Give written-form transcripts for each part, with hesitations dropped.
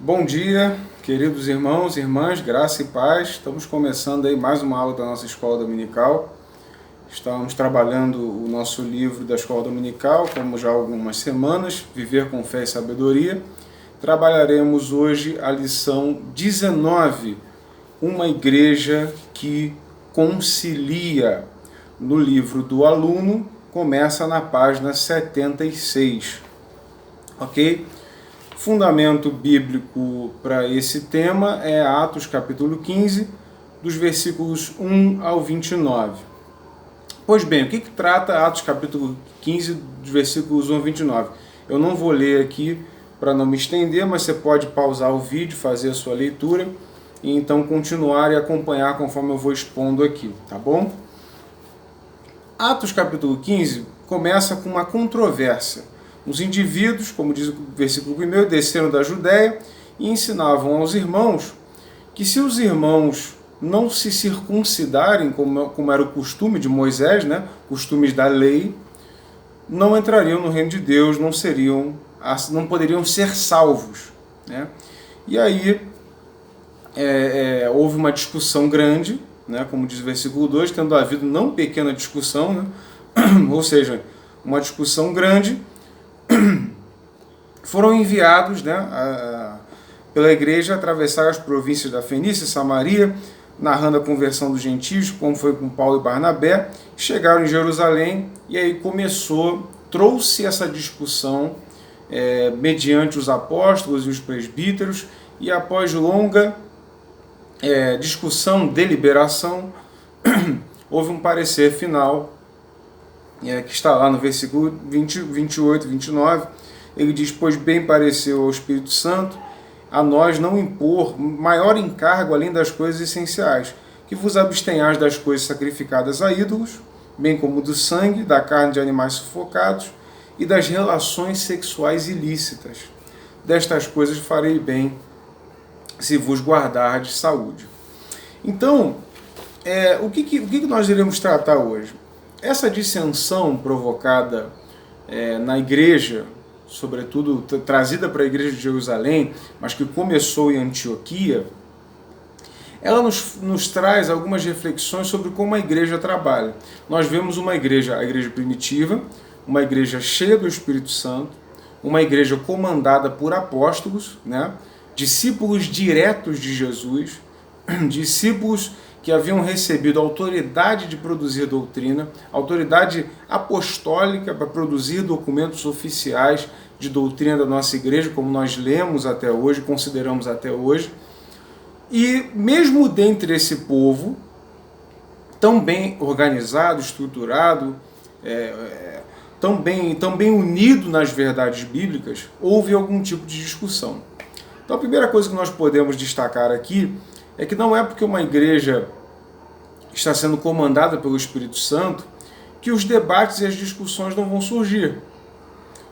Bom dia, queridos irmãos e irmãs, graça e paz. Estamos começando aí mais uma aula da nossa escola dominical. Estamos trabalhando o nosso livro da escola dominical, como já há algumas semanas, Viver com Fé e Sabedoria. Trabalharemos hoje a lição 19, uma igreja que concilia. No livro do aluno, começa na página 76, ok? Fundamento bíblico para esse tema é Atos capítulo 15, dos versículos 1 ao 29. Pois bem, o que trata Atos capítulo 15, dos versículos 1 ao 29? Eu não vou ler aqui para não me estender, mas você pode pausar o vídeo, fazer a sua leitura e então continuar e acompanhar conforme eu vou expondo aqui, tá bom? Atos capítulo 15 começa com uma controvérsia. Os indivíduos, como diz o versículo 1, desceram da Judéia e ensinavam aos irmãos que se os irmãos não se circuncidarem, como era o costume de Moisés, né, costumes da lei, não entrariam no reino de Deus, não poderiam ser salvos, né? E aí houve uma discussão grande, né, como diz o versículo 2, tendo havido não pequena discussão, né, ou seja, uma discussão grande. Foram enviados, né, pela igreja a atravessar as províncias da Fenícia e Samaria, narrando a conversão dos gentios, como foi com Paulo e Barnabé. Chegaram em Jerusalém e aí trouxe essa discussão mediante os apóstolos e os presbíteros, e após longa discussão, deliberação, houve um parecer final, que está lá no versículo 28, 29, ele diz: pois bem pareceu ao Espírito Santo a nós não impor maior encargo além das coisas essenciais, que vos abstenhais das coisas sacrificadas a ídolos, bem como do sangue, da carne de animais sufocados e das relações sexuais ilícitas. Destas coisas farei bem se vos guardardes saúde. Então, o que nós iremos tratar hoje? Essa dissensão provocada na igreja, sobretudo trazida para a igreja de Jerusalém, mas que começou em Antioquia, ela nos traz algumas reflexões sobre como a igreja trabalha. Nós vemos a igreja primitiva, uma igreja cheia do Espírito Santo, uma igreja comandada por apóstolos, né, discípulos diretos de Jesus, discípulos que haviam recebido autoridade de produzir doutrina, autoridade apostólica para produzir documentos oficiais de doutrina da nossa igreja, como nós lemos até hoje, consideramos até hoje. E mesmo dentre esse povo, tão bem organizado, estruturado, tão bem unido nas verdades bíblicas, houve algum tipo de discussão. Então a primeira coisa que nós podemos destacar aqui é que não é porque uma igreja está sendo comandada pelo Espírito Santo que os debates e as discussões não vão surgir.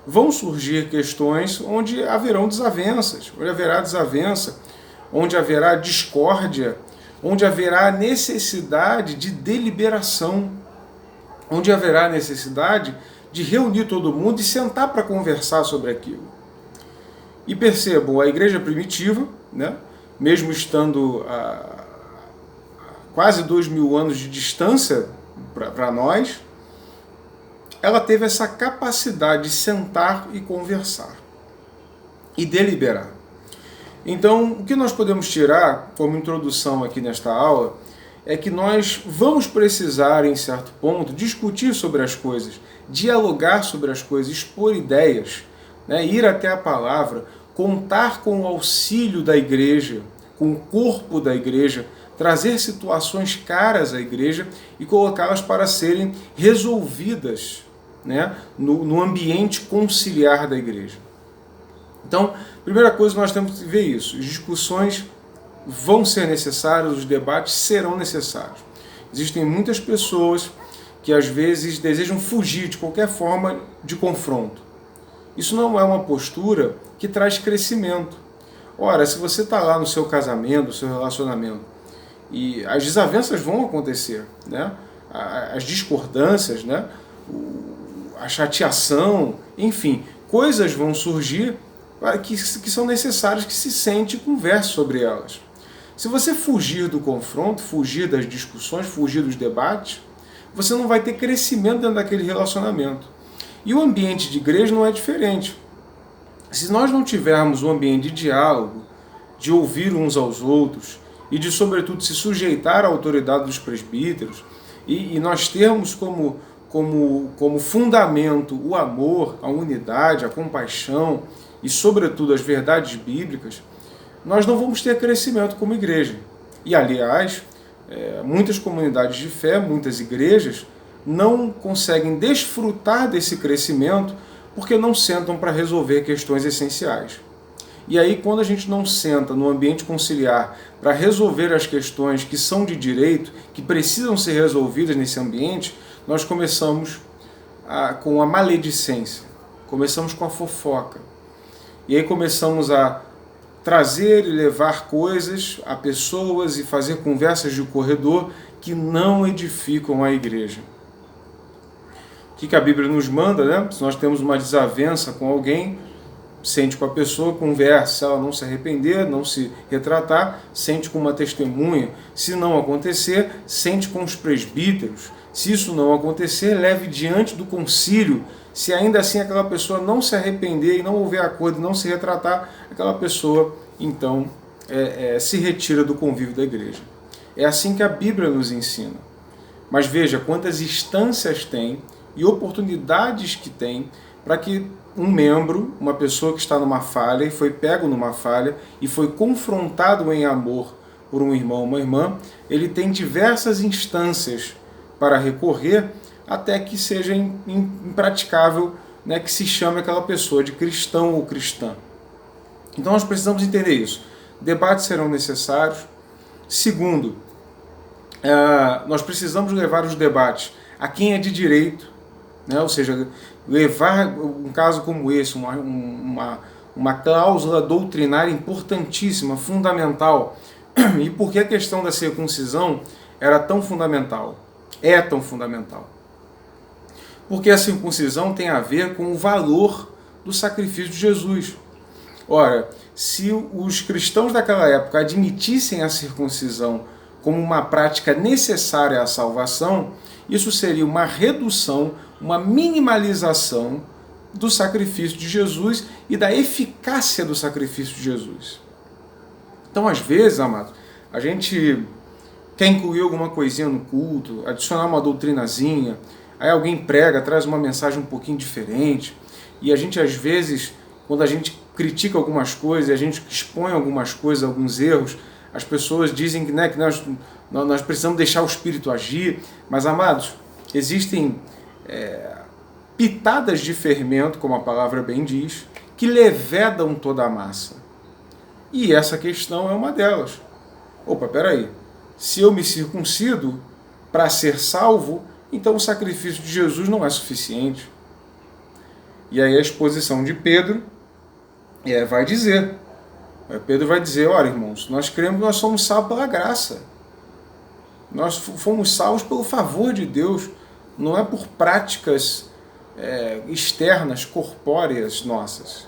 Vão surgir questões onde haverão desavenças, onde haverá desavença, onde haverá discórdia, onde haverá necessidade de deliberação, onde haverá necessidade de reunir todo mundo e sentar para conversar sobre aquilo. E percebam, a igreja primitiva, né, mesmo estando a quase 2000 anos de distância para nós, ela teve essa capacidade de sentar e conversar e deliberar. Então, o que nós podemos tirar como introdução aqui nesta aula é que nós vamos precisar, em certo ponto, discutir sobre as coisas, dialogar sobre as coisas, expor ideias, né, ir até a palavra, contar com o auxílio da igreja, com o corpo da igreja, trazer situações caras à igreja e colocá-las para serem resolvidas, né, no ambiente conciliar da igreja. Então, primeira coisa, nós temos que ver isso. As discussões vão ser necessárias, os debates serão necessários. Existem muitas pessoas que às vezes desejam fugir de qualquer forma de confronto. Isso não é uma postura que traz crescimento. Ora, se você está lá no seu casamento, no seu relacionamento, e as desavenças vão acontecer, né? As discordâncias, né? A chateação, enfim, coisas vão surgir que são necessárias que se sente e converse sobre elas. Se você fugir do confronto, fugir das discussões, fugir dos debates, você não vai ter crescimento dentro daquele relacionamento. E o ambiente de igreja não é diferente. Se nós não tivermos um ambiente de diálogo, de ouvir uns aos outros e de, sobretudo, se sujeitar à autoridade dos presbíteros, e nós termos como fundamento o amor, a unidade, a compaixão e, sobretudo, as verdades bíblicas, nós não vamos ter crescimento como igreja. E, aliás, muitas comunidades de fé, muitas igrejas, não conseguem desfrutar desse crescimento porque não sentam para resolver questões essenciais. E aí, quando a gente não senta no ambiente conciliar para resolver as questões que são de direito, que precisam ser resolvidas nesse ambiente, nós começamos com a maledicência, começamos com a fofoca. E aí começamos a trazer e levar coisas a pessoas e fazer conversas de corredor que não edificam a igreja. O que a Bíblia nos manda, né? Se nós temos uma desavença com alguém, sente com a pessoa, conversa. Se ela não se arrepender, não se retratar, sente com uma testemunha. Se não acontecer, sente com os presbíteros. Se isso não acontecer, leve diante do concílio. Se ainda assim aquela pessoa não se arrepender e não houver acordo e não se retratar, aquela pessoa, então, se retira do convívio da igreja. É assim que a Bíblia nos ensina. Mas veja quantas instâncias tem e oportunidades que tem para que um membro, uma pessoa que está numa falha e foi pego numa falha e foi confrontado em amor por um irmão ou uma irmã, ele tem diversas instâncias para recorrer até que seja impraticável, né, que se chame aquela pessoa de cristão ou cristã. Então nós precisamos entender isso. Debates serão necessários. Segundo, nós precisamos levar os debates a quem é de direito, né? Ou seja, levar um caso como esse, uma cláusula doutrinária importantíssima, fundamental. E por que a questão da circuncisão era tão fundamental? É tão fundamental. Porque a circuncisão tem a ver com o valor do sacrifício de Jesus. Ora, se os cristãos daquela época admitissem a circuncisão como uma prática necessária à salvação, isso seria uma redução, uma minimalização do sacrifício de Jesus e da eficácia do sacrifício de Jesus. Então, às vezes, amados, a gente quer incluir alguma coisinha no culto, adicionar uma doutrinazinha, aí alguém prega, traz uma mensagem um pouquinho diferente, e a gente, às vezes, quando a gente critica algumas coisas, a gente expõe algumas coisas, alguns erros, as pessoas dizem que, né, que nós precisamos deixar o Espírito agir, mas, amados, existem pitadas de fermento, como a palavra bem diz, que levedam toda a massa. E essa questão é uma delas. Opa, peraí, se eu me circuncido para ser salvo, então o sacrifício de Jesus não é suficiente. E aí a exposição de Pedro vai dizer, Pedro vai dizer, olha, irmãos, nós cremos que nós somos salvos pela graça. Nós fomos salvos pelo favor de Deus, não é por práticas externas, corpóreas nossas.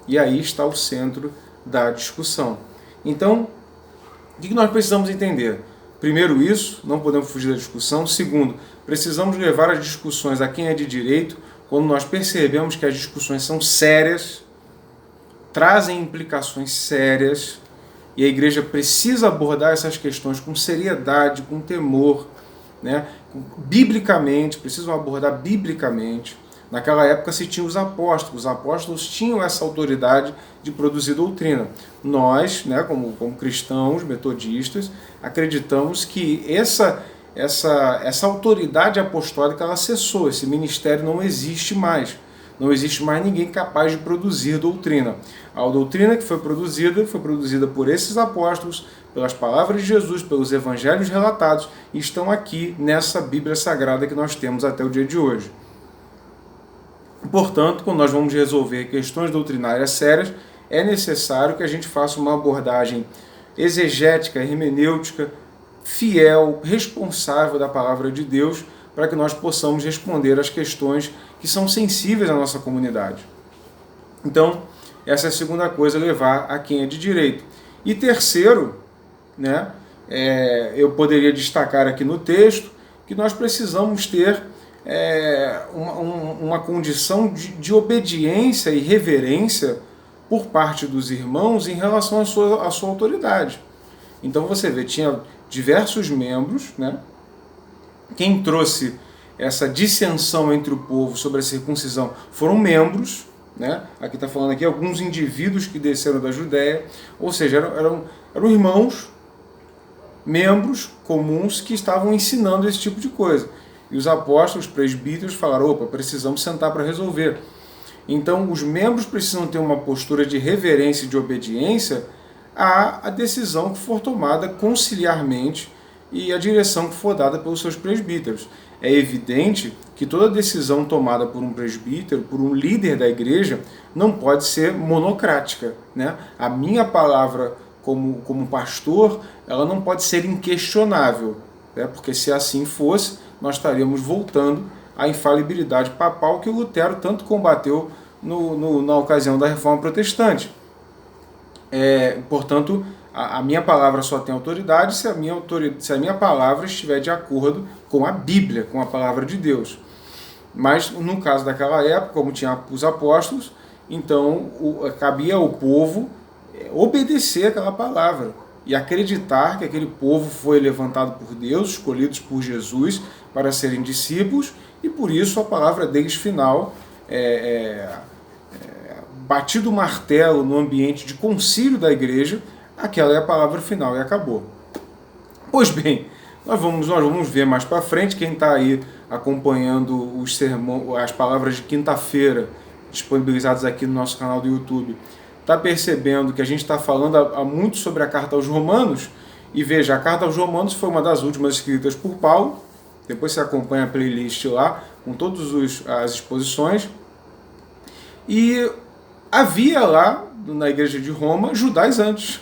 E aí está o centro da discussão. Então, o que nós precisamos entender? Primeiro isso, não podemos fugir da discussão. Segundo, precisamos levar as discussões a quem é de direito, quando nós percebemos que as discussões são sérias, trazem implicações sérias, e a igreja precisa abordar essas questões com seriedade, com temor, né? Biblicamente, precisam abordar biblicamente. Naquela época se tinha os apóstolos tinham essa autoridade de produzir doutrina. Nós, né, como cristãos metodistas, acreditamos que essa autoridade apostólica ela cessou, esse ministério não existe mais. Não existe mais ninguém capaz de produzir doutrina. A doutrina que foi produzida por esses apóstolos, pelas palavras de Jesus, pelos evangelhos relatados, e estão aqui nessa Bíblia Sagrada que nós temos até o dia de hoje. Portanto, quando nós vamos resolver questões doutrinárias sérias, é necessário que a gente faça uma abordagem exegética, hermenêutica, fiel, responsável da palavra de Deus, para que nós possamos responder às questões que são sensíveis à nossa comunidade. Então, Essa é a segunda coisa, levar a quem é de direito. E terceiro, né, eu poderia destacar aqui no texto que nós precisamos ter uma condição de obediência e reverência por parte dos irmãos em relação à sua autoridade. Então você vê, tinha diversos membros, né? Quem trouxe essa dissensão entre o povo sobre a circuncisão foram membros, né? Aqui está falando aqui alguns indivíduos que desceram da Judéia, ou seja, eram irmãos, membros comuns que estavam ensinando esse tipo de coisa. E os apóstolos, os presbíteros falaram, opa, precisamos sentar para resolver. Então os membros precisam ter uma postura de reverência e de obediência à decisão que for tomada conciliarmente e a direção que for dada pelos seus presbíteros. É evidente que toda decisão tomada por um presbítero, por um líder da igreja, não pode ser monocrática, né? A minha palavra como pastor, ela não pode ser inquestionável, né? Porque se assim fosse, nós estaríamos voltando à infalibilidade papal que o Lutero tanto combateu na ocasião da Reforma Protestante. Portanto, a minha palavra só tem autoridade se a minha palavra estiver de acordo com a Bíblia, com a palavra de Deus. Mas no caso daquela época, como tinha os apóstolos, então cabia ao povo obedecer aquela palavra e acreditar que aquele povo foi levantado por Deus, escolhidos por Jesus para serem discípulos, e por isso a palavra deles final batido o martelo no ambiente de concílio da igreja, aquela é a palavra final e acabou. Pois bem, nós vamos ver mais para frente, quem está aí acompanhando os sermões, as palavras de quinta-feira disponibilizadas aqui no nosso canal do YouTube, está percebendo que a gente está falando muito sobre a carta aos Romanos, e veja, a carta aos Romanos foi uma das últimas escritas por Paulo, depois você acompanha a playlist lá, com todas as exposições, e havia lá, na igreja de Roma, judaizantes,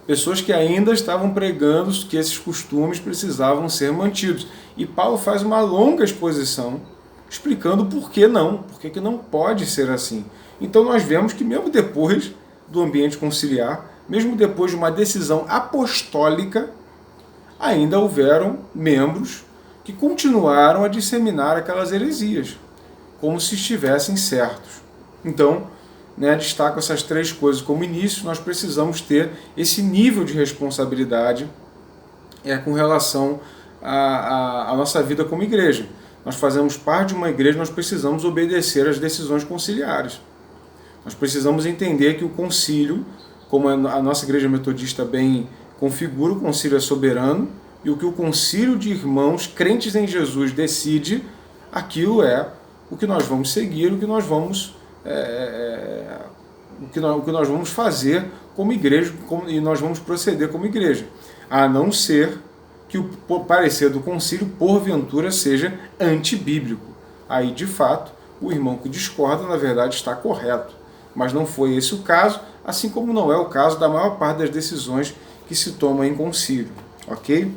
pessoas que ainda estavam pregando que esses costumes precisavam ser mantidos. E Paulo faz uma longa exposição explicando por que não, por que não pode ser assim. Então nós vemos que mesmo depois do ambiente conciliar, mesmo depois de uma decisão apostólica, ainda houveram membros que continuaram a disseminar aquelas heresias, como se estivessem certos. Então, destaco essas três coisas como início. Nós precisamos ter esse nível de responsabilidade com relação à nossa vida como igreja. Nós fazemos parte de uma igreja, nós precisamos obedecer às decisões conciliares. Nós precisamos entender que o concílio, como a nossa igreja metodista bem configura, o concílio é soberano, e o que o concílio de irmãos crentes em Jesus decide, aquilo é o que nós vamos seguir, o que nós vamos o que nós vamos fazer como igreja, e nós vamos proceder como igreja, a não ser que o parecer do concílio porventura seja antibíblico. Aí, de fato, o irmão que discorda, na verdade, está correto. Mas não foi esse o caso, assim como não é o caso da maior parte das decisões que se tomam em concílio. Ok?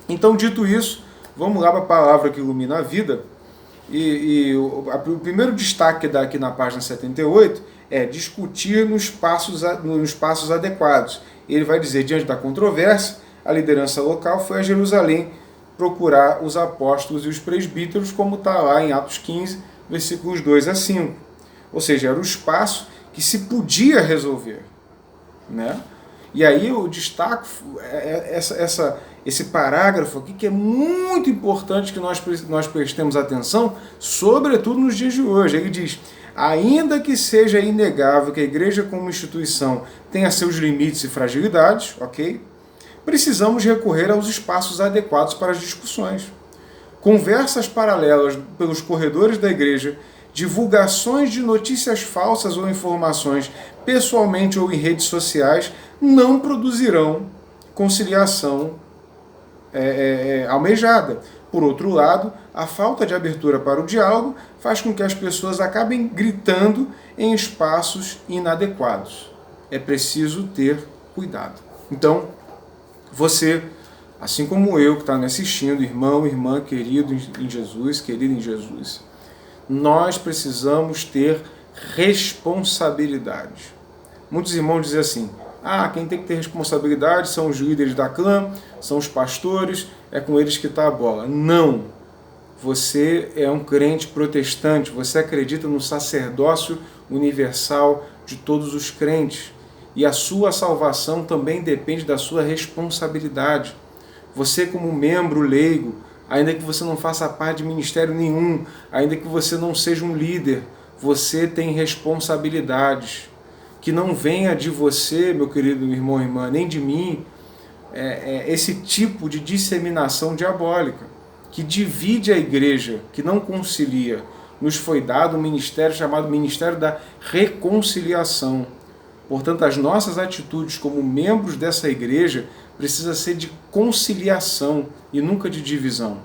Então, dito isso, vamos lá para a palavra que ilumina a vida. O primeiro destaque aqui na página 78 é discutir nos passos adequados. Ele vai dizer, diante da controvérsia, a liderança local foi a Jerusalém procurar os apóstolos e os presbíteros, como está lá em Atos 15, versículos 2 a 5. Ou seja, era o espaço que se podia resolver, né? E aí eu destaco esse parágrafo aqui, que é muito importante que nós prestemos atenção, sobretudo nos dias de hoje. Ele diz, ainda que seja inegável que a igreja como instituição tenha seus limites e fragilidades, ok? Precisamos recorrer aos espaços adequados para as discussões. Conversas paralelas pelos corredores da igreja, divulgações de notícias falsas ou informações pessoalmente ou em redes sociais não produzirão conciliação almejada. Por outro lado, a falta de abertura para o diálogo faz com que as pessoas acabem gritando em espaços inadequados. É preciso ter cuidado. Então, você, assim como eu que está me assistindo, irmão, irmã, querido em Jesus, querido em Jesus, nós precisamos ter responsabilidade. Muitos irmãos dizem assim, quem tem que ter responsabilidade são os líderes da clã, são os pastores, é com eles que está a bola. Não! Você é um crente protestante, você acredita no sacerdócio universal de todos os crentes. E a sua salvação também depende da sua responsabilidade. Você, como membro leigo, ainda que você não faça parte de ministério nenhum, ainda que você não seja um líder, você tem responsabilidades. Que não venha de você, meu querido irmão e irmã, nem de mim, esse tipo de disseminação diabólica, que divide a igreja, que não concilia. Nos foi dado um ministério chamado Ministério da Reconciliação. Portanto, as nossas atitudes como membros dessa igreja precisam ser de conciliação e nunca de divisão.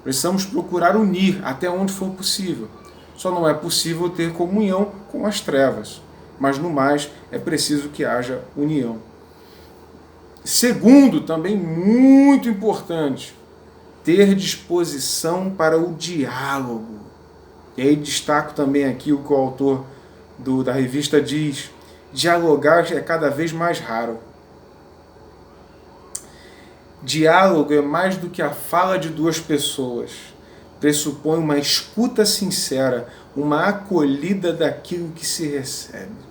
Precisamos procurar unir até onde for possível. Só não é possível ter comunhão com as trevas, mas no mais é preciso que haja união. Segundo, também muito importante, ter disposição para o diálogo. E aí destaco também aqui o que o autor da revista diz, dialogar é cada vez mais raro. Diálogo é mais do que a fala de duas pessoas. Pressupõe uma escuta sincera, uma acolhida daquilo que se recebe.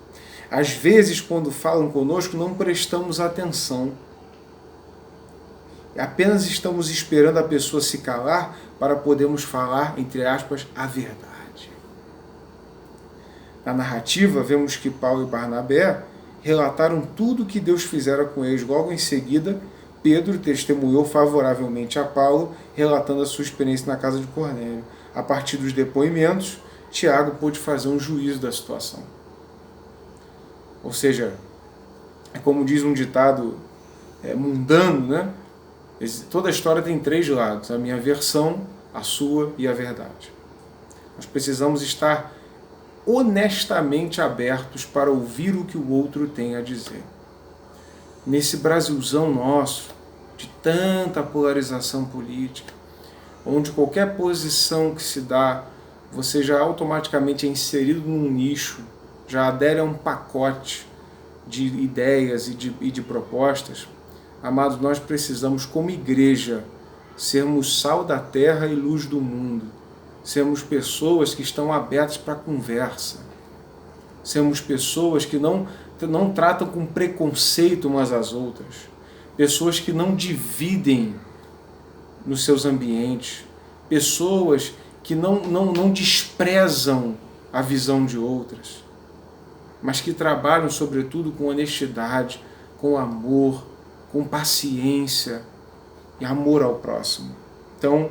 Às vezes, quando falam conosco, não prestamos atenção. Apenas estamos esperando a pessoa se calar para podermos falar, entre aspas, a verdade. Na narrativa, vemos que Paulo e Barnabé relataram tudo o que Deus fizera com eles. Logo em seguida, Pedro testemunhou favoravelmente a Paulo, relatando a sua experiência na casa de Cornélio. A partir dos depoimentos, Tiago pôde fazer um juízo da situação. Ou seja, é como diz um ditado mundano, né? Toda a história tem três lados, a minha versão, a sua e a verdade. Nós precisamos estar honestamente abertos para ouvir o que o outro tem a dizer. Nesse Brasilzão nosso, de tanta polarização política, onde qualquer posição que se dá, você já automaticamente é inserido num nicho, já adere a um pacote de ideias e de propostas. Amados, nós precisamos, como igreja, sermos sal da terra e luz do mundo. Sermos pessoas que estão abertas para a conversa. Sermos pessoas que não tratam com preconceito umas às outras. Pessoas que não dividem nos seus ambientes. Pessoas que não desprezam a visão de outras. Mas que trabalham, sobretudo, com honestidade, com amor, com paciência e amor ao próximo. Então,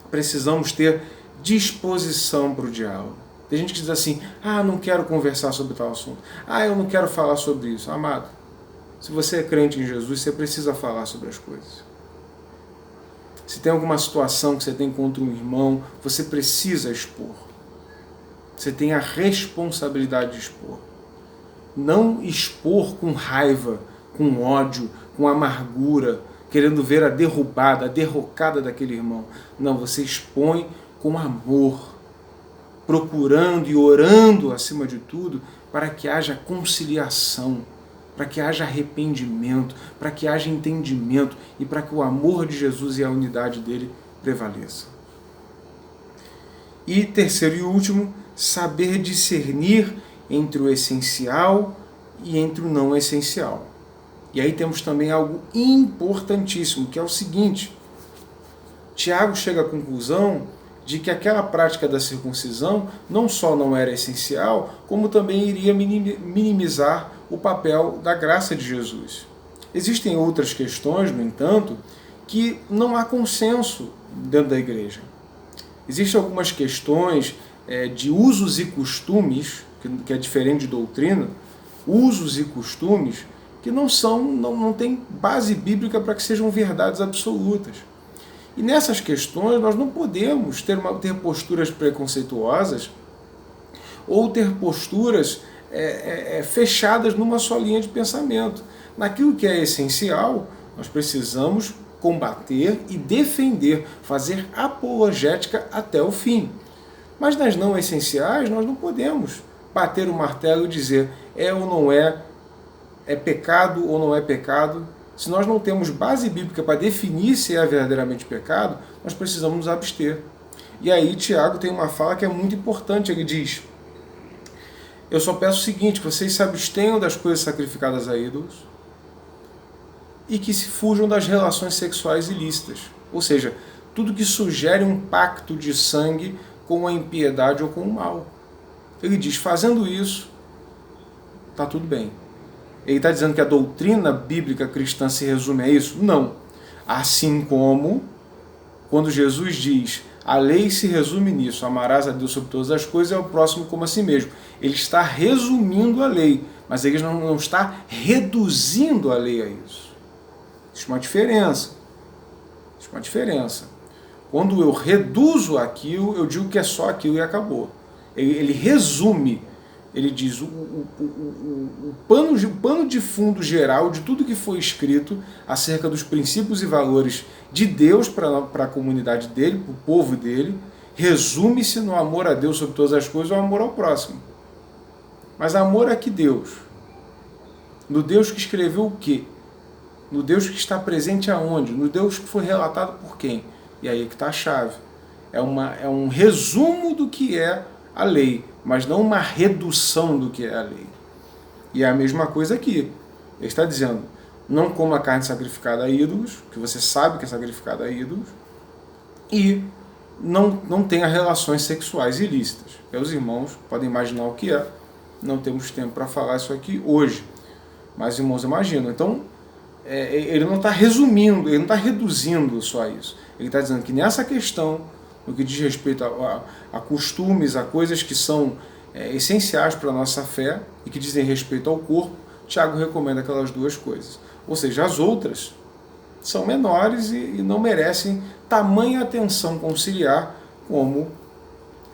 precisamos ter disposição para o diálogo. Tem gente que diz assim, não quero conversar sobre tal assunto. Eu não quero falar sobre isso. Amado, se você é crente em Jesus, você precisa falar sobre as coisas. Se tem alguma situação que você tem contra um irmão, você precisa expor. Você tem a responsabilidade de expor. Não expor com raiva, com ódio, com amargura, querendo ver a derrubada, a derrocada daquele irmão. Não, você expõe com amor, procurando e orando, acima de tudo, para que haja conciliação, para que haja arrependimento, para que haja entendimento e para que o amor de Jesus e a unidade dele prevaleça. E terceiro e último, saber discernir entre o essencial e entre o não essencial. E aí temos também algo importantíssimo, que é o seguinte. Tiago chega à conclusão de que aquela prática da circuncisão não só não era essencial, como também iria minimizar o papel da graça de Jesus. Existem outras questões, no entanto, que não há consenso dentro da igreja. Existem algumas questões de usos e costumes, que é diferente de doutrina, usos e costumes que não têm base bíblica para que sejam verdades absolutas. E nessas questões nós não podemos ter posturas preconceituosas ou ter posturas fechadas numa só linha de pensamento. Naquilo que é essencial, nós precisamos combater e defender, fazer apologética até o fim. Mas nas não essenciais nós não podemos bater o martelo e dizer é ou não é, é pecado ou não é pecado. Se nós não temos base bíblica para definir se é verdadeiramente pecado, nós precisamos nos abster. E aí Tiago tem uma fala que é muito importante, ele diz: eu só peço o seguinte, que vocês se abstenham das coisas sacrificadas a ídolos e que se fujam das relações sexuais ilícitas. Ou seja, tudo que sugere um pacto de sangue com a impiedade ou com o mal. Ele diz, fazendo isso, está tudo bem. Ele está dizendo que a doutrina bíblica cristã se resume a isso? Não. Assim como, quando Jesus diz, a lei se resume nisso, amarás a Deus sobre todas as coisas e ao próximo como a si mesmo. Ele está resumindo a lei, mas ele não está reduzindo a lei a isso. Existe uma diferença. Existe uma diferença. Quando eu reduzo aquilo, eu digo que é só aquilo e acabou. Ele resume, ele diz o pano de fundo geral de tudo que foi escrito acerca dos princípios e valores de Deus para a comunidade dele, para o povo dele, resume-se no amor a Deus sobre todas as coisas e o amor ao próximo. Mas amor a que Deus? No Deus que escreveu o quê? No Deus que está presente aonde? No Deus que foi relatado por quem? E aí que está a chave. É um resumo do que é a lei, mas não uma redução do que é a lei. E é a mesma coisa aqui. Ele está dizendo, não coma carne sacrificada a ídolos, que você sabe que é sacrificada a ídolos, e não tenha relações sexuais ilícitas. E os irmãos podem imaginar o que é. Não temos tempo para falar isso aqui hoje, mas os irmãos imaginam. Então, ele não está resumindo, ele não está reduzindo só a isso. Ele está dizendo que nessa questão, no que diz respeito a costumes, a coisas que são essenciais para a nossa fé e que dizem respeito ao corpo, Tiago recomenda aquelas duas coisas. Ou seja, as outras são menores e não merecem tamanha atenção conciliar como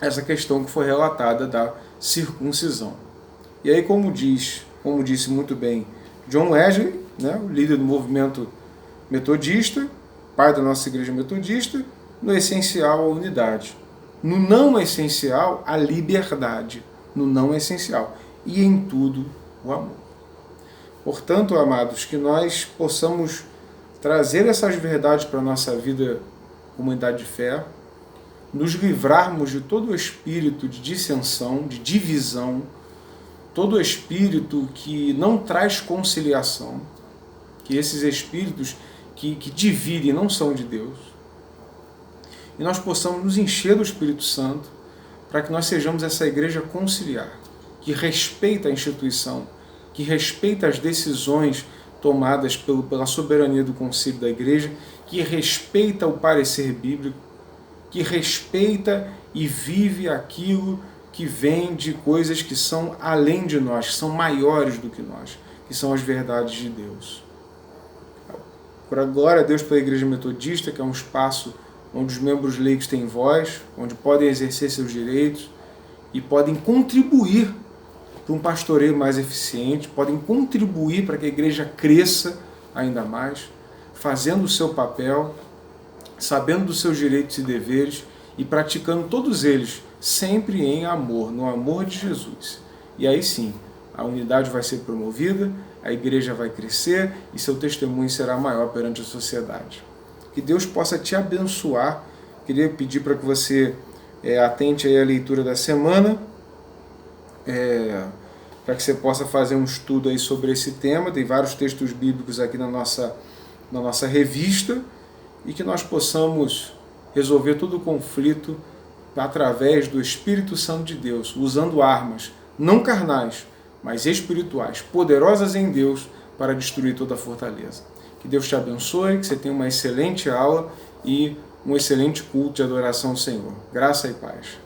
essa questão que foi relatada da circuncisão. E aí, como disse muito bem John Wesley, né, o líder do movimento metodista, pai da nossa igreja metodista, no essencial a unidade, no não essencial a liberdade, no não essencial e em tudo o amor. Portanto, amados, que nós possamos trazer essas verdades para a nossa vida, comunidade de fé, nos livrarmos de todo o espírito de dissensão, de divisão, todo o espírito que não traz conciliação, que esses espíritos que dividem não são de Deus, e nós possamos nos encher do Espírito Santo para que nós sejamos essa igreja conciliar, que respeita a instituição, que respeita as decisões tomadas pela soberania do concílio da igreja, que respeita o parecer bíblico, que respeita e vive aquilo que vem de coisas que são além de nós, que são maiores do que nós, que são as verdades de Deus. Por glória a Deus pela Igreja Metodista, que é um espaço onde os membros leigos têm voz, onde podem exercer seus direitos e podem contribuir para um pastoreio mais eficiente, podem contribuir para que a igreja cresça ainda mais, fazendo o seu papel, sabendo dos seus direitos e deveres e praticando todos eles sempre em amor, no amor de Jesus. E aí sim, a unidade vai ser promovida, a igreja vai crescer e seu testemunho será maior perante a sociedade. Que Deus possa te abençoar. Queria pedir para que você atente aí à leitura da semana, para que você possa fazer um estudo aí sobre esse tema. Tem vários textos bíblicos aqui na nossa revista, e que nós possamos resolver todo o conflito através do Espírito Santo de Deus, usando armas não carnais, mas espirituais, poderosas em Deus para destruir toda a fortaleza. Que Deus te abençoe, que você tenha uma excelente aula e um excelente culto de adoração ao Senhor. Graça e paz.